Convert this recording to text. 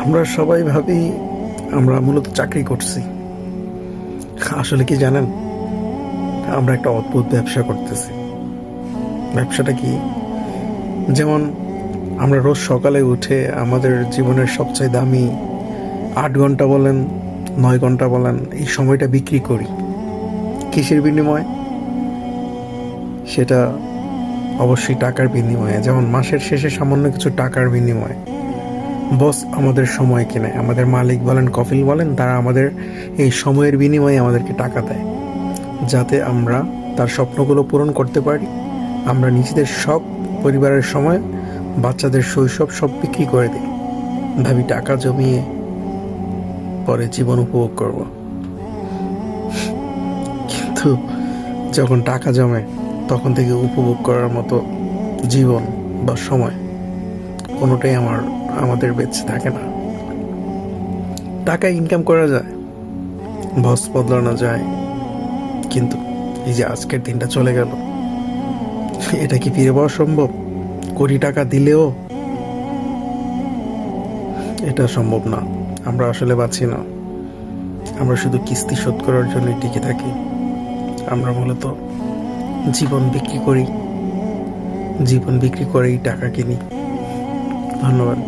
আমরা সবাই ভাবি আমরা মূলত চাকরি করছি। আসলে কি জানেন, আমরা একটা অদ্ভুত ব্যবসা করতেছি। ব্যবসাটা কি? যেমন আমরা রোজ সকালে উঠে আমাদের জীবনের সবচেয়ে দামি 8 ঘন্টা বলেন, 9 ঘন্টা বলেন, এই সময়টা বিক্রি করি। কিসের বিনিময়ে? সেটা অবশ্যই টাকার বিনিময়ে। যেমন মাসের শেষে সামান্য কিছু টাকার বিনিময়ে বস আমাদের সময় কেনে, আমাদের মালিক বলেন, কফিল বলেন, তারা আমাদের এই সময়ের বিনিময়ে আমাদেরকে টাকা দেয়, যাতে আমরা তার স্বপ্নগুলো পূরণ করতে পারি। আমরা নিজেদের সব, পরিবারের সময়, বাচ্চাদের শৈশব সব বিক্রি করে দিই। ভাবি টাকা জমিয়ে পরে জীবন উপভোগ করব। কিন্তু যখন টাকা জমে তখন থেকে উপভোগ করার মতো জীবন বা সময় কোনোটাই আমাদের বেঁচে থাকে না। টাকা ইনকাম করা যায়, বস বদলানো যায়, কিন্তু এই যে আজকের দিনটা চলে গেল, এটা কি ফিরে পাওয়া সম্ভব? কোটি টাকা দিলেও এটা সম্ভব না। আমরা আসলে বাঁচি না, আমরা শুধু কিস্তি শোধ করার জন্য টিকে থাকি। আমরা মূলত জীবন বিক্রি করি, জীবন বিক্রি করেই টাকা কিনি। ধন্যবাদ।